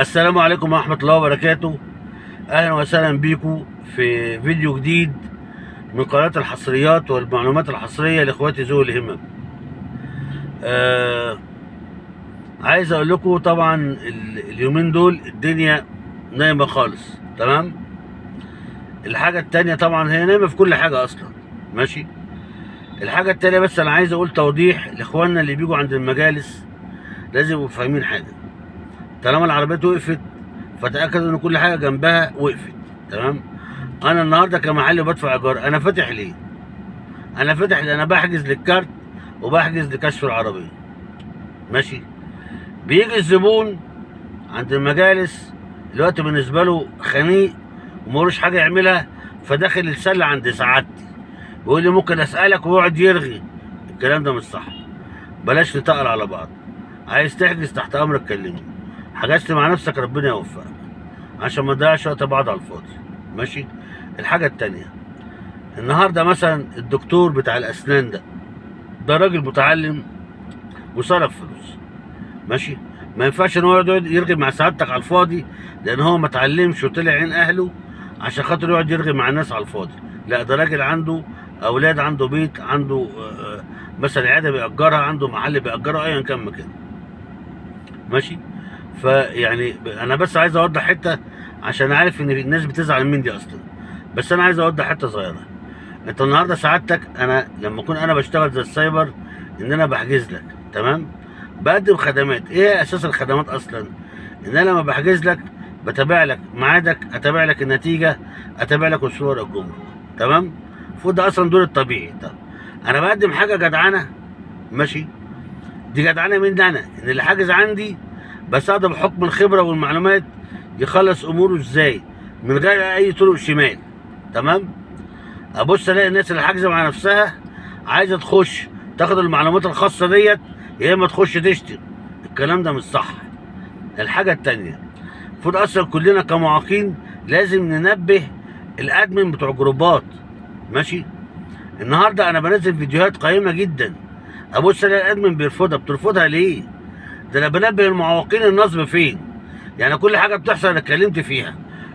السلام عليكم ورحمة الله وبركاته. أهلا وسهلا بيكم في فيديو جديد من قناة الحصريات والمعلومات الحصرية لإخواتي ذوي الهمم. عايز أقول لكم طبعا اليومين دول الدنيا نايمة خالص، تمام. الحاجة التانية طبعا هي نايمة في كل حاجة أصلا، ماشي. الحاجة التانية بس أنا عايز أقول توضيح لإخواننا اللي بيجوا عند المجالس، لازم يبقوا فاهمين حاجة. طالما العربيات وقفت فتأكد ان كل حاجه جنبها وقفت، تمام. انا النهارده كمحل بدفع ايجار، انا فاتح ليه؟ انا فاتح لان انا بحجز للكارت وبحجز لكشف العربيه، ماشي. بيجي الزبون عند المجالس الوقت بالنسبه له خنيق وملوش حاجه يعملها، فداخل يتسلى عند سعادتي ويقول لي ممكن اسالك، ويقعد يرغي. الكلام ده مش صح، بلاش نتقل على بعض. عايز تحجز تحت امرك كلمني، حجزت مع نفسك ربنا يوفقك، عشان ما نضيعش وقت بعض على الفاضي، ماشي. الحاجه التانيه، النهارده مثلا الدكتور بتاع الاسنان ده راجل متعلم وصرف فلوس، ماشي. ما ينفعش ان هو يقعد يرغي مع سعادتك على الفاضي، لان هو ما اتعلمش وطلع عين اهله عشان خاطر يقعد يرغي مع الناس على الفاضي. لا، ده راجل عنده اولاد، عنده بيت، عنده مثلا عياده بيأجرها، عنده محل بيأجره، ايا كان مكانه، ماشي. فيعني انا بس عايز اوضح حته، عشان عارف ان الناس بتزعل من دي اصلا، بس انا عايز اوضح حته صغيره. انت النهارده سعادتك، انا لما اكون انا بشتغل زي السايبر ان انا بحجز لك، تمام، بقدم خدمات. ايه اساس الخدمات اصلا؟ ان انا لما بحجز لك بتابع لك ميعادك، اتابع لك النتيجه، اتابع لك الصور الجمله، تمام. المفروض ده اصلا دور الطبيعي. طب انا بقدم حاجه جدعانه، ماشي. دي جدعانه مني انا، ان اللي حاجز عندي بستخدم بحكم الخبره والمعلومات يخلص اموره ازاي من غير اي طرق شمال، تمام. ابص الاقي الناس اللي حاجزه مع نفسها عايزه تخش تاخد المعلومات الخاصه ديت، يا اما تخش تشتم. الكلام ده مش صح. الحاجه التانيه، المفروض اصلا كلنا كمعاقين لازم ننبه الادمن بتوع جروبات، ماشي. النهارده انا بنزل فيديوهات قيمه جدا، ابص الاقي الادمن بيرفضها. بترفضها ليه؟ ده انا بنبه المعوقين النصب فين. يعني كل حاجه بتحصل انا اتكلمت فيها.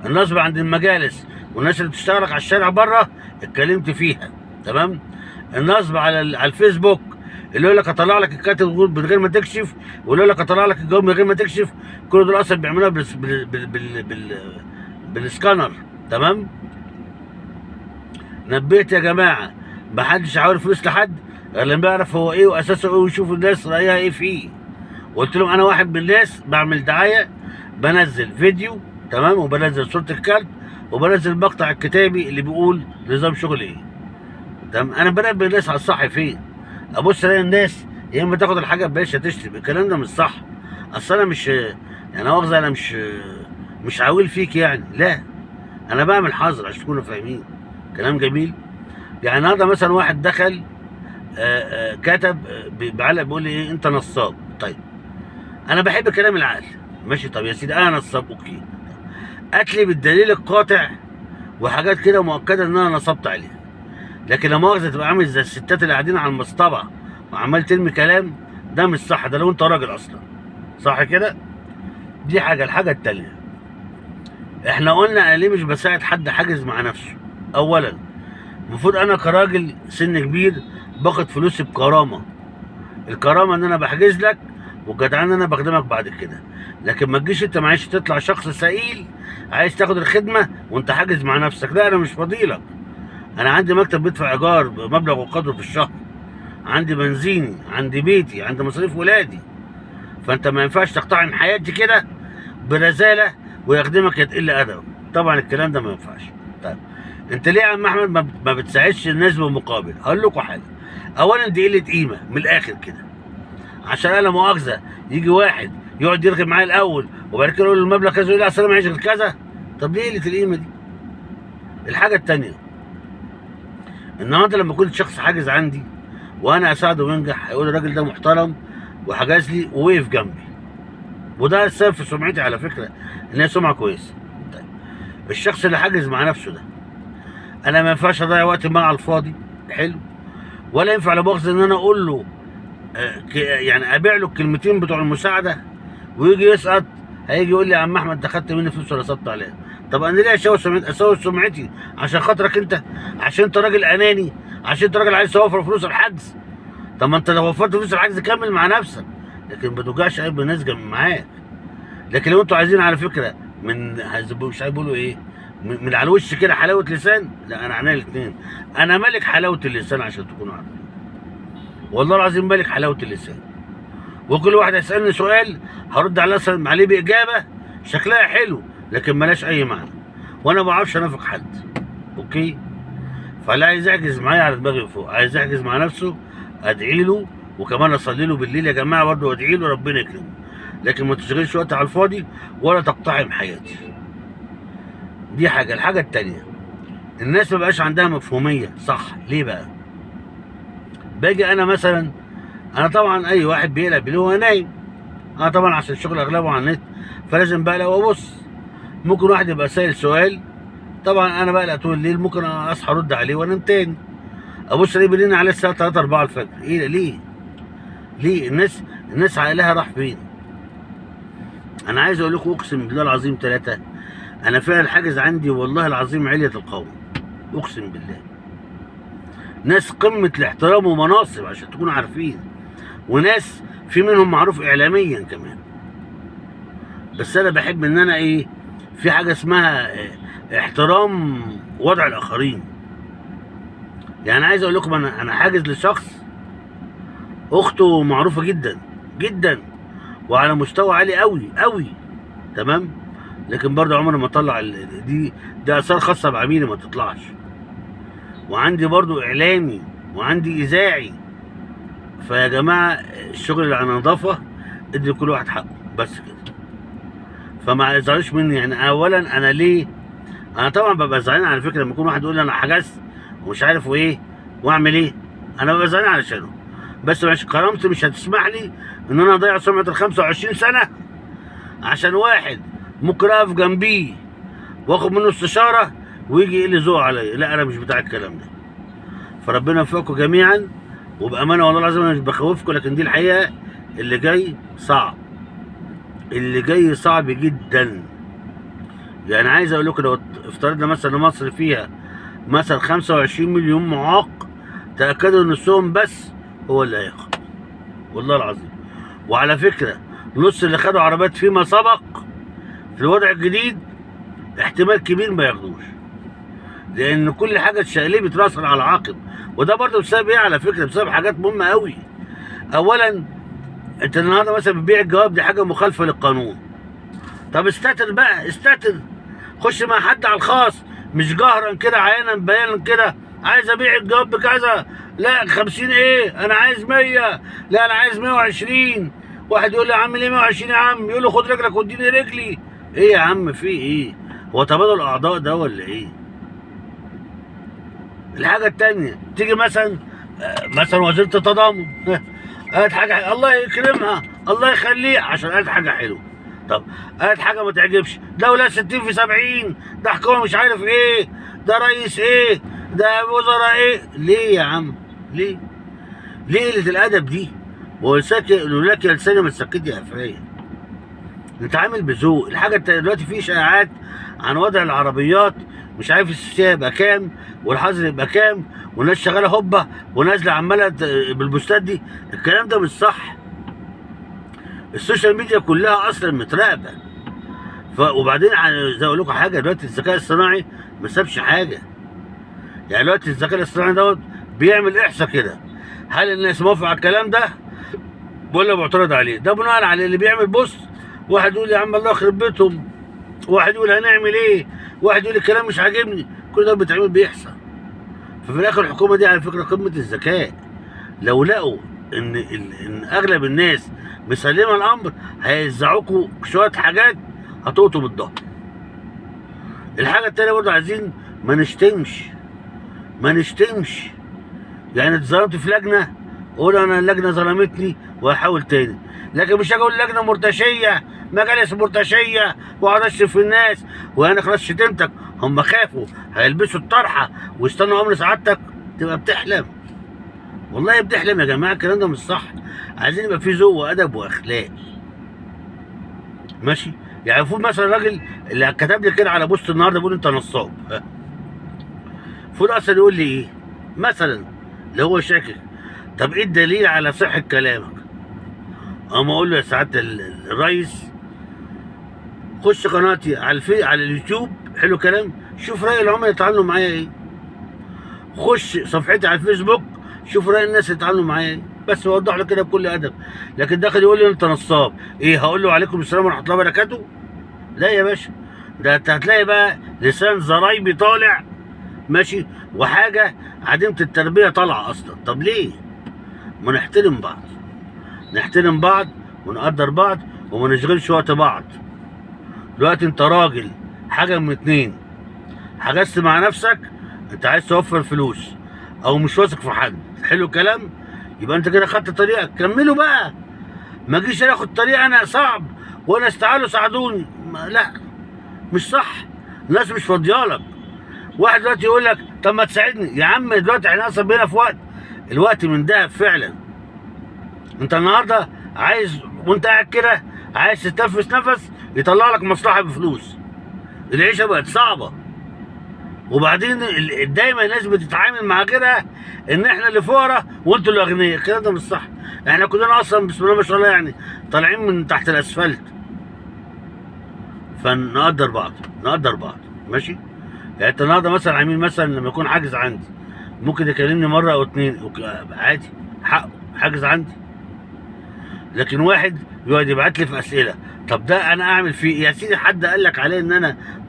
النصب عند المجالس والناس اللي بتشتغلك على الشارع بره اتكلمت فيها، تمام. النصب على الفيسبوك اللي يقول لك اطلع لك الكاتب من غير ما تكشف، واللي يقول لك اطلع لك الجواب من غير ما تكشف، كل دول اصلا بيعملوها بالسكانر، تمام. نبهت يا جماعه، محدش عاور فلوس لحد غير لما بيعرف هو ايه واساسه ايه ويشوف الناس رايها ايه فيه. وقلت لهم انا واحد من الناس بعمل دعايه، بنزل فيديو، تمام، وبنزل صوره الكارت، وبنزل المقطع الكتابي اللي بيقول نظام شغل ايه، تمام. انا بنبه الناس على الصح فين. ابص الاقي الناس يا اما تاخد الحاجه ببلاش تشتري. الكلام ده مش صح. اصل انا مش يعني مؤاخذه، انا مش عاويل فيك يعني، لا، انا بعمل حظر عشان تكونوا فاهمين. كلام جميل. يعني النهارده مثلا واحد دخل كتب بعلق بيقول لي ايه، انت نصاب. طيب انا بحب كلام العقل، ماشي. طب يا سيدي انا نصاب، اوكي، هات لي بالدليل القاطع وحاجات كده مؤكده ان انا نصبت عليها. لكن لا مؤاخذه تبقى عامل زي الستات اللي قاعدين على المصطبه وعمال ترمي كلام، ده مش صح. ده لو انت راجل اصلا، صح كده. دي حاجه. الحاجه التانيه، احنا قلنا انا ليه مش بساعد حد حاجز مع نفسه؟ اولا المفروض انا كراجل سن كبير باخد فلوسي بكرامه. الكرامه ان انا بحجز لك، والجدعان ان انا بخدمك بعد كده. لكن ما تجيش انت معلش تطلع شخص سئيل عايز تاخد الخدمه وانت حاجز مع نفسك. لا، انا مش فاضيلك. انا عندي مكتب بيدفع ايجار بمبلغ وقدره في الشهر، عندي بنزيني، عندي بيتي، عندي مصاريف ولادي. فانت ما ينفعش تقتحم حياتي كده برزاله ويخدمك يا تقل ادبك. طبعا الكلام ده ما ينفعش. طيب انت ليه يا عم احمد ما بتساعدش الناس بالمقابل؟ هقول لكم حاجه. اولا دي قله قيمه من الاخر كده، عشان انا مؤاخذه يجي واحد يقعد يرغي معايا الاول وبعد كده يقول له المبلغ كذا، يقول لي اصل انا معيش غير كذا. طب ليه قله القيمه دي؟ الحاجه الثانيه، النهارده لما كنت شخص حاجز عندي وانا اساعده وينجح، هيقول الراجل ده محترم وحجز لي ووقف جنبي، وده السبب في سمعتي على فكره، ان هي سمعه كويسه. طيب الشخص اللي حاجز مع نفسه ده، انا ما ينفعش اضيع وقتي معاه على الفاضي، حلو، ولا ينفع لا مؤاخذه ان انا اقول له يعني ابيع له الكلمتين بتوع المساعده ويجي يسقط هيجي يقول لي يا عم احمد انت خدت مني فلوس ولا صبت عليها. طب انا ليه اسوي سمعتي عشان خاطرك انت؟ عشان انت راجل اناني، عشان انت راجل عايز توفر فلوس الحجز. طب ما انت لو وفرت فلوس الحجز كمل مع نفسك، لكن ما توجعش قلب الناس جنب معاك. لكن لو انتوا عايزين على فكره من مش عارف بيقولوا ايه، من على الوش كده حلاوه لسان، لا انا عينيا الاثنين. انا ملك حلاوه اللسان عشان تكونوا عارفين. والله العظيم ملك حلاوه اللسان. وكل واحد يسالني سؤال هرد عليه باجابه شكلها حلو لكن ملاش اي معنى، وانا ما بعرفش انافق حد. اوكي؟ فاللي عايز يحجز معايا على دماغي فوق، عايز يحجز مع نفسه ادعي له، وكمان اصلي له بالليل يا جماعه برضه وادعي له ربنا يكرمه. لكن ما تشغلش وقت على الفاضي ولا تقتحم حياتي. دي حاجه. الحاجه الثانيه، الناس ما بقاش عندها مفهوميه صح. ليه بقى؟ باجي انا مثلا، انا طبعا اي واحد بيقلق بالليل وهو نايم، انا طبعا عشان الشغل اغلبه على النت فلازم بقلق وابص. ممكن واحد يبقى سائل سؤال، طبعا انا بقلق طول الليل، ممكن اصحى ارد عليه وانام تاني، ابص الاقيه بيرن عليه الساعه 3 4 الفجر. ايه ليه؟ ليه؟ الناس عقلها راح فين؟ انا عايز اقول لكم اقسم بالله العظيم ثلاثه، انا فعلا حاجز عندي والله العظيم علية القوم، اقسم بالله. ناس قمه الاحترام ومناصب عشان تكونوا عارفين، وناس في منهم معروف اعلاميا كمان. بس انا بحب ان انا ايه، في حاجه اسمها احترام وضع الاخرين. يعني عايز اقول لكم انا حاجز لشخص اخته معروفه جدا جدا وعلى مستوى عالي قوي قوي، تمام؟ لكن برضه عمري ما اطلع دي اثار خاصه بعميلي ما تطلعش. وعندي برضه اعلامي وعندي اذاعي. فيا جماعه الشغل اللي على نظافه ادي لكل واحد حقه بس كده. فما يزعلوش مني. يعني اولا انا ليه، انا طبعا ببقى زعلان على فكره لما يكون واحد يقول لي انا حجزت ومش عارف وايه واعمل ايه، انا ببقى زعلان علشانه. بس مش كرامتي مش هتسمح لي ان انا اضيع سمعه ال 25 سنه عشان واحد ممكن اقف جنبيه واخد منه استشاره ويجي يقل ذوق عليا. لا انا مش بتاع الكلام ده. فربنا يوفقكم جميعا، وبامانه والله العظيم انا مش بخوفكم، لكن دي الحقيقه. اللي جاي صعب، اللي جاي صعب جدا. يعني عايز اقول لكم لو افترضنا مثلا مصر فيها مثلا 25 مليون معاق، تاكدوا ان نصهم بس هو اللي هياخد والله العظيم. وعلى فكره نص اللي خدوا عربيات فيما سبق في الوضع الجديد احتمال كبير ما ياخدوش، لان كل حاجه اتشقلبت راسا على عقب. وده برضه بسبب ايه على فكره؟ بسبب حاجات مهمه قوي. اولا انت النهارده مثلا بتبيع الجواب، دي حاجه مخالفه للقانون. طب استتر بقى، استتر، خش مع حد على الخاص، مش جهرا كده عيانا بيانا كده عايز ابيع الجواب بكذا، لا 50 ايه انا عايز 100، لا انا عايز 120. واحد يقول لي يا عم ليه 120 يا عم؟ يقول له خد رجلك واديني رجلي. ايه يا عم في ايه؟ هو تبادل اعضاء ده ولا ايه؟ الحاجه الثانيه تيجي مثلا وزيره التضامن قالت حاجه الله يكرمها الله يخليها عشان قالت حاجه حلوه. طب قالت حاجه ما تعجبش، دوله 60 في 70، ده حكومه مش عارف ايه، ده رئيس ايه، ده وزراء ايه. ليه يا عم؟ ليه؟ ليه قله الادب دي؟ ولك يا لساني ما تسكت يا قفايا. نتعامل بذوق. الحاجه دلوقتي في اشاعات عن وضع العربيات، مش عارف السياسه يبقى كام والحظر يبقى كام، والناس شغاله هوبا ونازله عماله بالبوستات دي. الكلام ده مش صح. السوشيال ميديا كلها اصلا متراقبه. وبعدين زي اقول لكم حاجه، دلوقتي الذكاء الصناعي ما سابش حاجه. يعني دلوقتي الذكاء الاصطناعي دوت بيعمل احصاء كده، هل الناس موافقه على الكلام ده ولا معترض عليه؟ ده بناء على اللي بيعمل بوست. واحد يقول يا عم الله يخرب بيتهم، واحد يقول هنعمل ايه، واحد يقول الكلام مش عاجبني. كل ده بيتعمل بيحصل. ففي الاخر الحكومه دي على فكره قمه الذكاء. لو لقوا ان اغلب الناس مسلمه الامر هيوزعوكوا شويه حاجات هتقطوا بالظهر. الحاجه التانيه برضه عايزين ما نشتمش. يعني اتظلمت في لجنه قول انا اللجنه ظلمتني وهحاول تاني، لكن مش هاجي اقول لجنه مرتشيه مجالس مرتشيه واقعد اشتم في الناس وانا خلاص شتمتك. هم خافوا هيلبسوا الطرحه ويستنوا امر سعادتك، تبقى بتحلم. والله بتحلم يا جماعه، الكلام ده مش صح. عايزين يبقى في ذوق وادب واخلاق. ماشي. يعني المفروض مثلا الراجل اللي كتب لي كده على بوست النهارده بيقول انت نصاب، المفروض اصلا يقول لي ايه مثلا لو هو شاكك؟ طب ايه الدليل على صحه كلامك؟ اما اقول له يا سعاده الريس خش قناتي على اليوتيوب، حلو كلام، شوف راي العملاء يتعاملوا معايا ايه، خش صفحتي على الفيسبوك شوف راي الناس يتعاملوا معايا ايه، بس بوضح له كده بكل ادب. لكن داخل يقول لي انت نصاب، ايه هقول له عليكم السلام ورحمه الله وبركاته؟ لا يا باشا، ده انت هتلاقي بقى لسان زرايبي طالع ماشي، وحاجه عديمه التربيه طالعه اصلا. طب ليه؟ ما نحترم بعض، نحترم بعض ونقدر بعض وما نشغلش وقت بعض. دلوقتي انت راجل حاجه من اتنين، حجزت مع نفسك انت عايز توفر فلوس او مش واثق في حد، حلو الكلام، يبقى انت كده خدت طريقك كمله بقى. ما اجيش انا اخد طريق انا صعب وناس تعالوا ساعدوني، لا مش صح، الناس مش فاضيالك. واحد دلوقتي يقول لك طب ما تساعدني يا عم، دلوقتي احنا اصلا بينا في وقت، الوقت من دهب فعلا. انت النهارده عايز وانت قاعد كده عايز تتنفس نفس يطلع لك مصلحه بفلوس، العيشه بقت صعبه. وبعدين دايما الناس بتتعامل مع غيرها ان احنا اللي فقراء وانتوا اللي اغنياء، الكلام ده مش صح. احنا كلنا اصلا بسم الله ما شاء الله يعني طالعين من تحت الاسفلت. فنقدر بعض، نقدر بعض ماشي. يعني انت النهارده مثلا عميل مثلا لما يكون حاجز عندي ممكن يكلمني مره او اتنين عادي، حقه حاجز عندي. لكن واحد يقعد يبعت لي في اسئله، طب ده انا اعمل فيه يا سيدي؟ حد قال لك عليه ان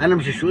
انا مش الشؤون